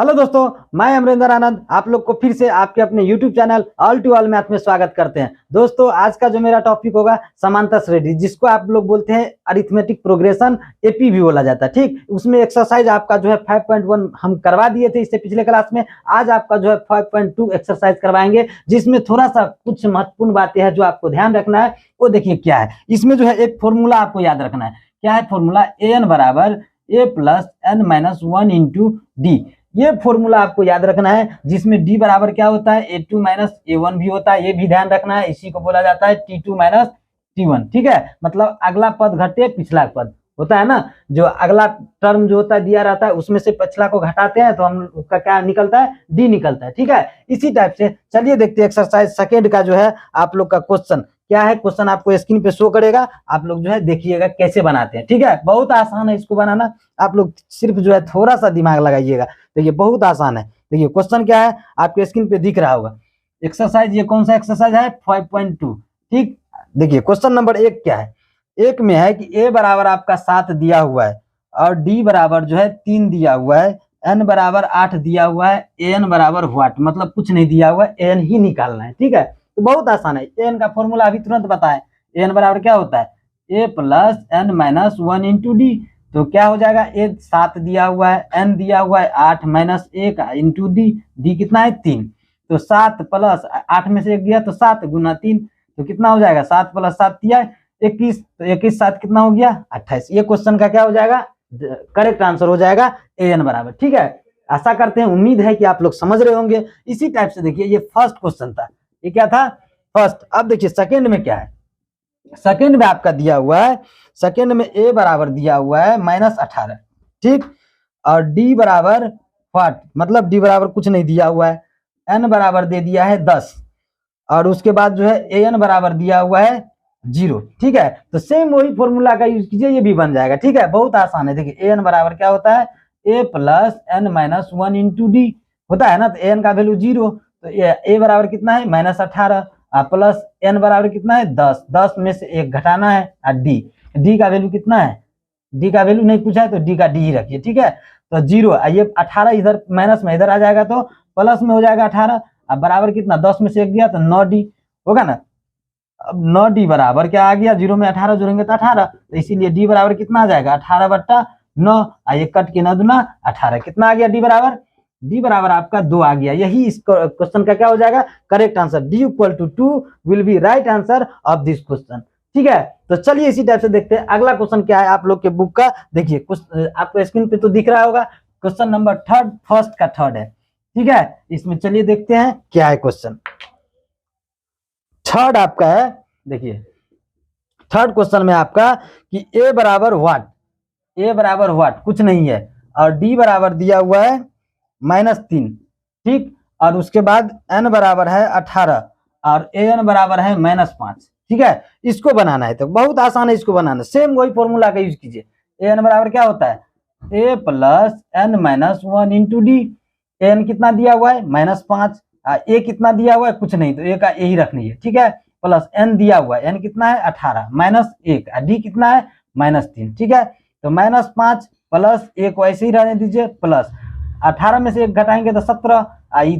Hello दोस्तों, मैं अमरिंदर आनंद आप लोग को फिर से आपके अपने YouTube channel all to all math में स्वागत करते हैं। दोस्तों, आज का जो मेरा टॉपिक होगा समांतर श्रेणी, जिसको आप लोग बोलते हैं अरिथमेटिक प्रोग्रेशन, एपी भी बोला जाता है। ठीक, उसमें एक्सरसाइज आपका जो है 5.1 हम करवा दिए थे इससे पिछले क्लास में। आज आपका जो है 5.2 एक्सरसाइज करवाएंगे, जिसमें थोड़ा सा कुछ महत्वपूर्ण बातें हैं जो आपको ध्यान रखना है। वो देखिए क्या है। इसमें जो है एक फॉर्मूला आपको याद रखना है। क्या है फॉर्मूला? an बराबर a plus N minus 1 into d. ये फॉर्मूला आपको याद रखना है, जिसमें d बराबर क्या होता है? a2 माइनस a1 भी होता है। ये भी ध्यान रखना है। इसी को बोला जाता है t2 माइनस t1। ठीक है, मतलब अगला पद घटे पिछला पद होता है ना। जो अगला टर्म जो होता है दिया रहता है, उसमें से पिछला को घटाते हैं तो हम उसका क्या निकलता है? d निकलता है। ठीक है, इसी टाइप से चलिए देखते हैं एक्सरसाइज सेकेंड का जो है आप लोग का क्वेश्चन क्या है। क्वेश्चन आपको स्क्रीन पे शो करेगा, आप लोग जो है देखिएगा कैसे बनाते हैं। ठीक है, बहुत आसान है इसको बनाना। आप लोग सिर्फ जो है थोड़ा सा दिमाग लगाइएगा। देखिए बहुत आसान है। देखिए क्वेश्चन क्या है, आपके स्क्रीन पे दिख रहा होगा। एक्सरसाइज, ये कौन सा एक्सरसाइज है? 5.2। ठीक, देखिए क्वेश्चन नंबर 1 क्या है। एक में है कि a बराबर आपका 7 दिया हुआ है और d बराबर जो है 3 दिया हुआ है, n बराबर 8 दिया हुआ है, an बराबर व्हाट, मतलब कुछ नहीं दिया हुआ है, an ही निकालना है। ठीक है, तो बहुत आसान है। an का फॉर्मूला अभी तुरंत बताएं। an बराबर क्या होता है? a plus N minus 1 into d. तो क्या हो जाएगा? a 7 दिया हुआ है, n दिया हुआ है 8 माइनस 1 इंटू डी। डी कितना है? 3। तो 7 प्लस 8 में से 1 गया तो 7 गुना 3, तो कितना हो जाएगा? 7 प्लस 7 दिया 21। तो 21 7 कितना हो गया? 28। ये क्वेश्चन का क्या हो जाएगा? करेक्ट आंसर हो जाएगा an बराबर। ठीक है, आशा करते हैं, उम्मीद है कि आप लोग समझ रहे होंगे। इसी टाइप से देखिए, ये फर्स्ट क्वेश्चन था। ये क्या था? फर्स्ट। अब देखिए सेकंड में क्या है। सेकंड में आपका दिया हुआ है, सेकंड में a बराबर दिया हुआ है -18। ठीक, और d बराबर व्हाट, मतलब d बराबर कुछ नहीं दिया हुआ है, n बराबर दे दिया है 10, और उसके बाद जो है an बराबर दिया हुआ है 0। ठीक है, तो सेम वही फॉर्मूला का यूज कीजिए, ये भी बन जाएगा। ठीक है, बहुत आसान है। देखिए an बराबर क्या होता है? a plus N minus 1 into d होता है ना। तो an का वैल्यू 0, तो a बराबर कितना है? -18, प्लस n बराबर कितना है? 10। 10 में से 1 घटाना है, और d का वैल्यू कितना है? d का वैल्यू नहीं पूछा है तो d का d ही रखिए। ठीक है, तो 0, ये 18 इधर माइनस में इधर आ जाएगा तो प्लस में हो जाएगा 18। अब बराबर कितना? 10 में से 1 गया तो 9d होगा ना। अब 9d बराबर क्या आ गया? 0 में 18 जोड़ेंगे तो 18, तो इसीलिए d बराबर कितना आ जाएगा? 18/9। ये कट के 9 दूना 18, कितना आ गया d बराबर? d बराबर आपका 2 आ गया। यही इस क्वेश्चन का क्या हो जाएगा? Correct answer. d equal to 2 will be right answer of this question. ठीक है, तो चलिए इसी टाइप से देखते हैं अगला क्वेश्चन क्या है आप लोग के बुक का। देखिए आपको स्क्रीन पे तो दिख रहा होगा। क्वेश्चन नंबर थर्ड, फर्स्ट का थर्ड है। ठीक है, इसमें चलिए देखते हैं क्या है क्वेश्चन। थर्ड आपका है, देखिए थर्ड क्वेश्चन में आपका कि a बराबर व्हाट, a बराबर व्हाट कुछ नहीं है, और d बराबर दिया हुआ है -3। ठीक, और उसके बाद n बराबर है 18 और an बराबर है -5। ठीक है, इसको बनाना है तो बहुत आसान है इसको बनाना। सेम वही फॉर्मूला का यूज कीजिए। an बराबर क्या होता है? a plus N minus 1 into d. an कितना दिया हुआ है? -5। a कितना दिया हुआ है? कुछ नहीं, तो a का a ही रखनी है। ठीक है, प्लस n दिया हुआ है, n कितना है? 18 -1, d कितना है? -3। ठीक है, तो -5 प्लस 1 वैसे ही रहने दीजिए, प्लस 18 में से 1 घटाएंगे तो 17,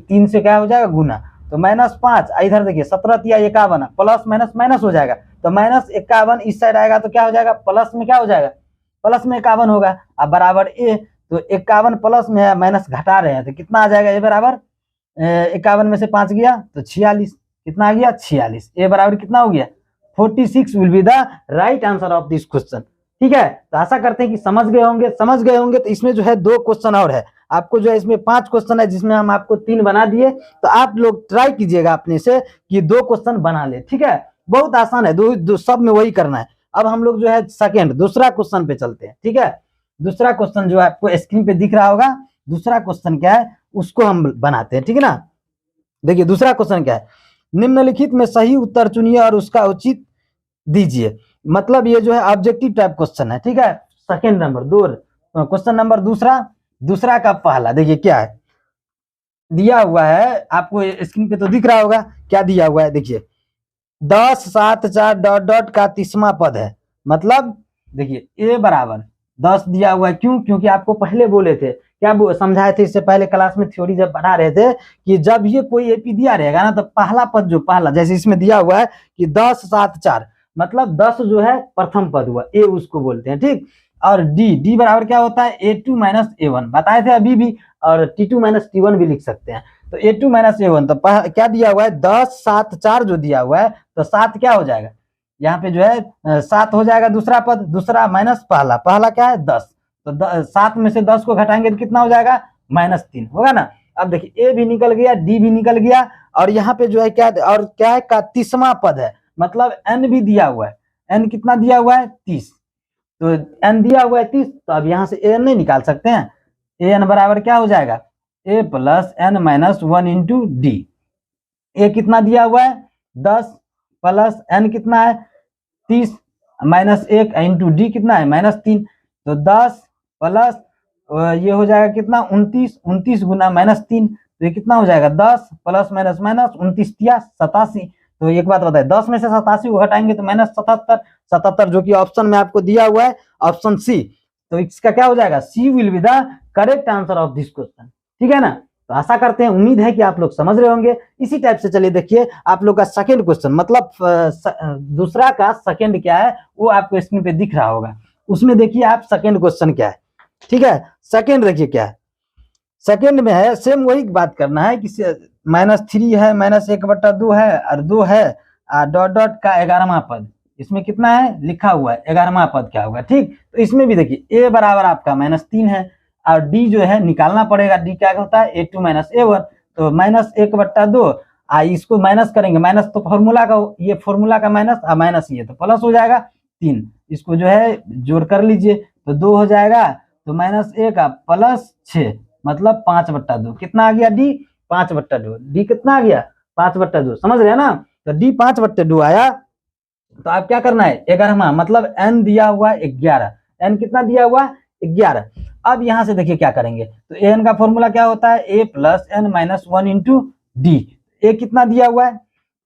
3 से क्या हो जाएगा? गुना, तो -5। इधर देखिए 17 तिया 51, प्लस माइनस माइनस हो जाएगा, तो -51 इस साइड आएगा तो क्या हो जाएगा? प्लस में क्या हो जाएगा? प्लस में 51 होगा। अब बराबर a, तो 51 प्लस में है, माइनस घटा रहे हैं तो कितना आ जाएगा? a बराबर 51 में से 5 गया तो 46। कितना आ गया? 46। a बराबर कितना हो गया? 46 will be the right answer of this question. ठीक है, तो आशा करते हैं कि समझ गए होंगे। समझ गए होंगे तो इसमें जो है 2 क्वेश्चन और है। आपको जो है इसमें 5 क्वेश्चन है, जिसमें हम आपको 3 बना दिए। तो आप लोग ट्राई कीजिएगा अपने से कि 2 क्वेश्चन बना ले। ठीक है, बहुत आसान है, दो सब में वही करना है। अब हम लोग जो है सेकेंड दूसरा क्वेश्चन पे चलते हैं। ठीक है, दूसरा क्वेश्चन जो है आपको स्क्रीन पे दिख रहा होगा। दूसरा क्वेश्चन क्या है उसको हम बनाते हैं। ठीक है ना, देखिए दूसरा क्वेश्चन क्या है। निम्नलिखित में सही उत्तर चुनिए और उसका उचित दीजिए। मतलब ये जो है ऑब्जेक्टिव टाइप क्वेश्चन है। ठीक है, सेकेंड नंबर दो क्वेश्चन नंबर दूसरा का पहला देखिए क्या है दिया हुआ है। आपको स्क्रीन पे तो दिख रहा होगा क्या दिया हुआ है। देखिए 10 7 4 डॉट डॉट का 30वां पद है। मतलब देखिए a बराबर 10 दिया हुआ है। क्यों? क्योंकि आपको पहले बोले थे, क्या समझाए थे इससे पहले क्लास में, थ्योरी जब पढ़ा रहे थे कि जब ये कोई एपी दिया रहेगा ना तो पहला पद जो पहला, जैसे इसमें दिया हुआ है कि 10 7 4, मतलब 10 जो है प्रथम पद हुआ, ए उसको बोलते हैं, ठीक। और डी बराबर क्या होता है, A2 माइनस A1 बताए थे अभी भी, और T2 माइनस T1 भी लिख सकते हैं। तो A2 माइनस A1, तो क्या दिया हुआ है 10 7 4 जो दिया हुआ है, तो 7 क्या हो जाएगा, यहाँ पे जो है 7 हो जाएगा दूसरा पद, दूसरा माइनस पहला, पहला क्या है 10, तो 7 में से 10 को घटाएंगे तो कितना हो जाएगा, -3 होगा ना। अब देखिए ए भी निकल गया, डी भी निकल गया, और यहाँ पे जो है क्या, और क्या है का 30वां पद है, मतलब एन भी दिया हुआ है। एन कितना दिया हुआ है 30, तो एन दिया हुआ है 30, तो अब यहाँ से एन नहीं निकाल सकते हैं। ए एन बराबर क्या हो जाएगा, A plus N minus 1 into D. A कितना दिया हुआ है 10 प्लस एन कितना है 30 माइनस 1 इंटू डी कितना है -3, तो 10 प्लस ये हो जाएगा कितना 29, 29 गुना -3, तो ये कितना हो जाएगा 10 प्लस माइनस माइनस 29 तिया 87। तो एक बात बताए, 10 में से 87 को घटाएंगे तो -77, 77 जो कि ऑप्शन में आपको दिया हुआ है ऑप्शन सी। तो इसका क्या हो जाएगा, C will be the correct answer of this question, ठीक है ना। तो आशा करते हैं, उम्मीद है कि आप लोग समझ रहे होंगे। इसी टाइप से चलिए देखिए आप लोग का सेकंड क्वेश्चन, मतलब दूसरा का सेकंड क्या है वो आपको स्क्रीन पे दिख रहा होगा, उसमें देखिए आप सेकंड क्वेश्चन क्या है, ठीक है। सेकंड देखिए क्या है, सेकंड में है सेम वही बात करना है कि -3 है, -1/2 है, और 2 है, डॉट डॉट का 11वां पद, इसमें कितना है लिखा हुआ है 11वां पद क्या होगा, ठीक। तो इसमें भी देखिए ए बराबर आपका -3 है, और डी जो है निकालना पड़ेगा, डी क्या होता है A2 माइनस A1, तो -1/2, इसको माइनस करेंगे, माइनस तो फॉर्मूला का, ये फॉर्मूला का माइनस, माइनस ये तो प्लस हो जाएगा 3, इसको जो है जोड़ कर लीजिए तो 2 हो जाएगा, तो -1 प्लस 6 मतलब 5/2, कितना आ गया डी 5/2, डी कितना आ गया 5/2, समझ रहे हैं ना। तो डी 5/2 आया, तो आप क्या करना है 11वां, मतलब एन दिया हुआ 11, एन कितना दिया हुआ 11। अब यहां से देखिए क्या करेंगे, तो एन का फॉर्मूला क्या होता है A plus N minus 1 into D. A कितना दिया हुआ है,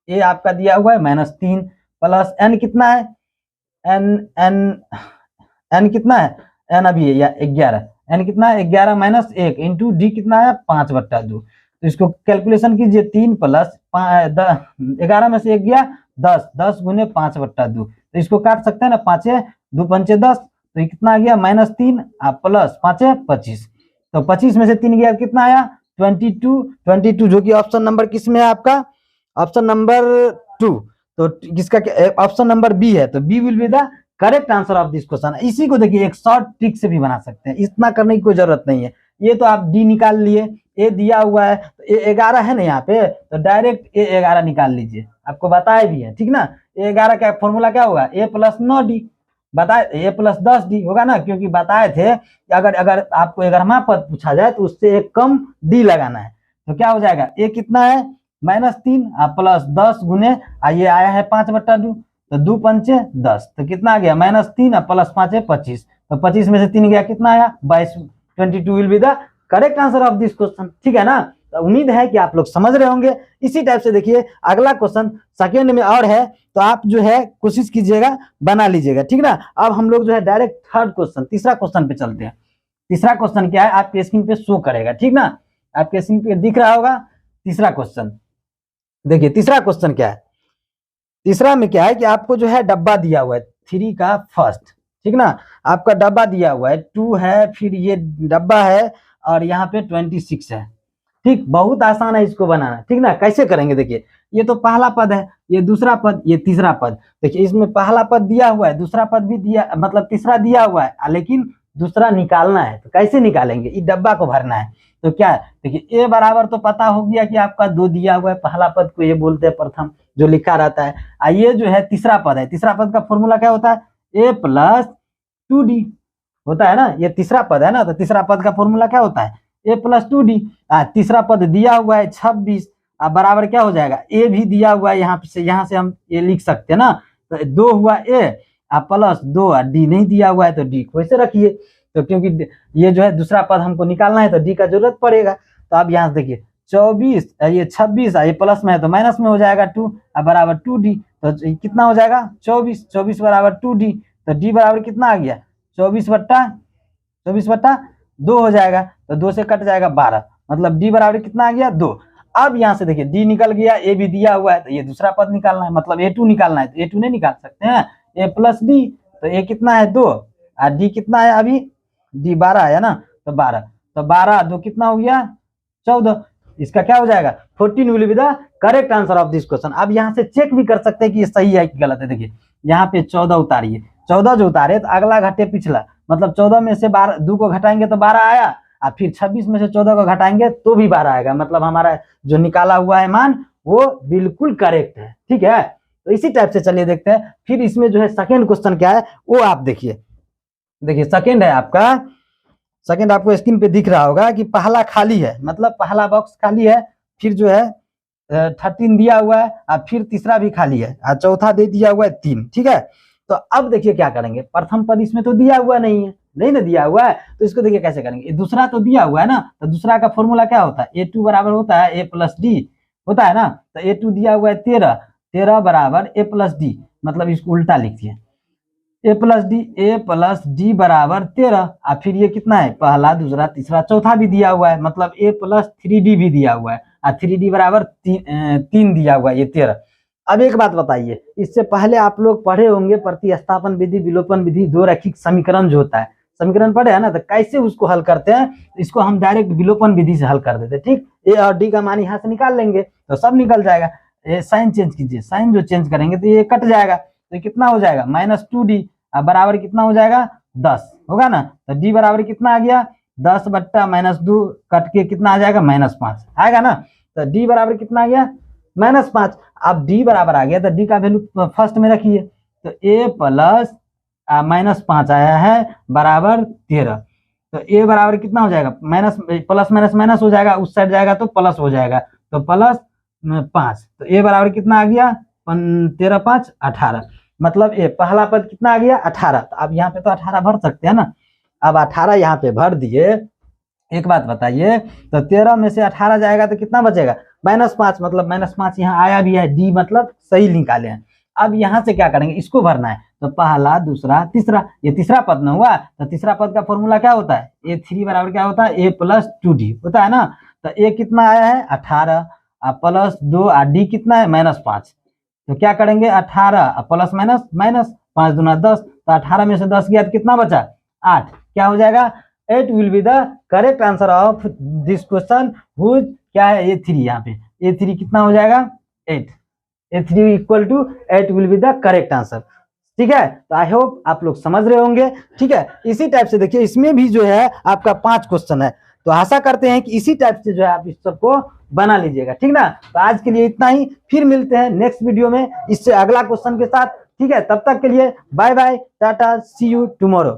ए आपका दिया हुआ है -3, प्लस एन कितना है, एन एन एन कितना है, एन अभी है 11, एन कितना है 11 माइनस 1 इंटू डी कितना है 5/2। तो इसको कैलकुलेशन कीजिए, 3 प्लस 11 में से 1 गया 10, 10 गुने 5/2, तो इसको काट सकते हैं ना, 5 2 पंचे 10, तो ये कितना आ गया -3 प्लस 5 25, तो 25 में से 3 गया कितना आया 22, जो कि ऑप्शन नंबर किस में है आपका, ऑप्शन नंबर 2, तो किसका ऑप्शन नंबर बी है, तो B will be the correct answer of this question. इसी को देखिए एक शॉर्ट ट्रिक से भी बना सकते हैं, इतना करने की कोई जरूरत नहीं है। ये तो आप डी निकाल लिए, ए दिया हुआ है, तो ए 11 है ना यहाँ पे, तो डायरेक्ट ए 11 निकाल लीजिए, आपको बताया भी है, ठीक ना। ए 11 का फॉर्मूला क्या होगा, ए प्लस 9डी, बताए ए प्लस 10डी होगा ना, क्योंकि बताए थे कि अगर आपको 11वां पद पूछा जाए तो उससे एक कम डी लगाना है, तो क्या हो जाएगा ए कितना है -3 प्लस 10 गुने ये आया है 5/2, तो 2 पंचे 10, तो कितना आ गया -3 प्लस 5 25, तो 25 में से 3 गया कितना आया 22, 22 will be the correct answer of this question, ठीक है ना। तो उम्मीद है कि आप लोग समझ रहे होंगे। इसी टाइप से देखिए अगला क्वेश्चन सेकेंड में और है, तो आप जो है कोशिश कीजिएगा बना लीजिएगा, ठीक ना। अब हम लोग जो है डायरेक्ट थर्ड क्वेश्चन, तीसरा क्वेश्चन पे चलते हैं। तीसरा क्वेश्चन क्या है आपके स्क्रीन पे शो करेगा, ठीक ना, आपके स्क्रीन पे दिख रहा होगा तीसरा क्वेश्चन। देखिए तीसरा क्वेश्चन क्या है, तीसरा में क्या है कि आपको जो है डब्बा दिया हुआ है 3 का फर्स्ट, ठीक ना, आपका डब्बा दिया हुआ है 2 है, फिर ये डब्बा है, और यहाँ पे 26 है, ठीक। बहुत आसान है इसको बनाना, ठीक ना। कैसे करेंगे देखिए, ये तो पहला पद है, ये दूसरा पद, ये तीसरा पद। देखिए इसमें पहला पद दिया हुआ है, दूसरा पद भी दिया, मतलब तीसरा दिया हुआ है, लेकिन दूसरा निकालना है, तो कैसे निकालेंगे, इस डब्बा को भरना है। तो क्या है देखिए ए बराबर तो पता हो गया कि आपका 2 दिया हुआ है, पहला पद को ये बोलते हैं प्रथम जो लिखा रहता है। ये जो है तीसरा पद है, तीसरा पद का फॉर्मूला क्या होता है ए प्लस 2डी होता है ना, ये तीसरा पद है ना, तो तीसरा पद का फॉर्मूला क्या होता है ए प्लस 2डी। तीसरा पद दिया हुआ है 26, बराबर क्या हो जाएगा ए भी दिया हुआ है, यहाँ से हम ये लिख सकते हैं ना, तो 2 हुआ ए प्लस 2, डी नहीं दिया हुआ है तो डी को ऐसे रखिए, तो क्योंकि ये जो है दूसरा पद हमको निकालना है तो डी का जरूरत पड़ेगा। तो आप यहाँ से देखिए 24, ये 26, ये प्लस में है तो माइनस में हो जाएगा 2 बराबर 2डी, तो कितना हो जाएगा 24, 24 बराबर 2डी, तो डी बराबर कितना आ गया 24/2, 24/2 हो जाएगा, तो 2 से कट जाएगा 12, मतलब डी बराबर कितना आ गया 2। अब यहाँ से देखिए डी निकल गया, ए भी दिया हुआ है, तो ये दूसरा पद निकालना है, मतलब A2 निकालना है, तो A2 नहीं निकाल सकते हैं, A प्लस डी, तो ए कितना है 2 और डी कितना है, अभी डी 12 है ना, तो 12, तो 12 2 कितना हो गया 14, इसका क्या हो जाएगा 14 will be the correct answer of this question. अब यहाँ से चेक भी कर सकते हैं कि ये सही है कि गलत है। देखिए यहाँ पे 14 उतारिए, 14 जो उतारे तो अगला घटे पिछला, मतलब 14 में से 12 2 को घटाएंगे तो 12 आया, और फिर 26 में से 14 को घटाएंगे तो भी 12 आएगा, मतलब हमारा जो निकाला हुआ है मान वो बिल्कुल करेक्ट है। ठीक है, तो इसी टाइप से चलिए देखते हैं फिर इसमें जो है सेकेंड क्वेश्चन क्या है वो आप देखिए। देखिए सेकेंड है आपका, सेकेंड आपको स्क्रीन पे दिख रहा होगा कि पहला खाली है, मतलब पहला बॉक्स खाली है, फिर जो है 13 दिया हुआ है, और फिर तीसरा भी खाली है, और चौथा दे दिया हुआ है 3। ठीक है, तो अब देखिए क्या करेंगे, प्रथम पद इसमें तो दिया हुआ नहीं है, नहीं ना दिया हुआ है, तो इसको देखिए कैसे करेंगे, दूसरा तो दिया हुआ है ना, तो दूसरा का फॉर्मूला क्या होता है, A2 बराबर होता है A प्लस डी होता है ना, तो A2 दिया हुआ है 13, 13 बराबर A प्लस डी, मतलब इसको उल्टा लिखिए, A प्लस डी बराबर 13, और फिर ये कितना है पहला दूसरा तीसरा चौथा भी दिया हुआ है, मतलब A प्लस 3D भी दिया हुआ है, और 3D बराबर 3 दिया हुआ है, ये 13। अब एक बात बताइए, इससे पहले आप लोग पढ़े होंगे प्रतिस्थापन विधि, विलोपन विधि, दो रैखिक समीकरण जो होता है, समीकरण पढ़े है ना, तो कैसे उसको हल करते हैं, इसको हम डायरेक्ट विलोपन विधि से हल कर देते हैं। ठीक, ए और डी का मान यहाँ से निकाल लेंगे तो सब निकल जाएगा, साइन चेंज कीजिए, साइन जो चेंज करेंगे तो ये कट जाएगा, तो कितना हो जाएगा -2D, बराबर कितना हो जाएगा 10 होगा ना, तो डी बराबर कितना आ गया 10 बट्टा -2 कट के कितना आ जाएगा -5 आएगा ना, तो डी बराबर कितना आ गया -5। अब डी बराबर आ गया तो डी का वैल्यू फर्स्ट में रखिए, तो A प्लस -5 आया है बराबर 13, तो A बराबर कितना हो जाएगा माइनस प्लस माइनस माइनस हो जाएगा, उस साइड जाएगा तो प्लस हो जाएगा, तो +5, तो A बराबर कितना आ गया 13 5 18, मतलब ए पहला पद कितना आ गया 18, तो अब यहाँ पे तो 18 भर सकते हैं ना, अब 18 यहाँ पे भर दिए। एक बात बताइए, तो 13 में से 18 जाएगा तो कितना बचेगा -5, मतलब -5 यहाँ आया भी है, डी मतलब सही निकाले हैं। अब यहाँ से क्या करेंगे, इसको भरना है, तो पहला दूसरा तीसरा, ये तीसरा पद न हुआ, तो तीसरा पद का फॉर्मूला क्या होता है A3 बराबर क्या होता है A प्लस 2D होता है ना, तो A कितना आया है 18 प्लस 2 और डी कितना है -5, तो क्या करेंगे 18 प्लस माइनस माइनस 5 दूना 10, तो 18 में से 10 गया तो कितना बचा 8, क्या हो जाएगा 8 will be the correct answer of this question, which क्या है A3, यहाँ पे A3 कितना हो जाएगा 8, A3 equal to 8 will be the correct answer. ठीक है, तो आई होप आप लोग समझ रहे होंगे। ठीक है, इसी टाइप से देखिए इसमें भी जो है आपका 5 क्वेश्चन है, तो आशा करते हैं कि इसी टाइप से जो है आप इस सबको बना लीजिएगा। ठीक ना, तो आज के लिए इतना ही, फिर मिलते हैं नेक्स्ट वीडियो में इससे अगला क्वेश्चन के साथ। ठीक है, तब तक के लिए bye bye, tata, see you tomorrow.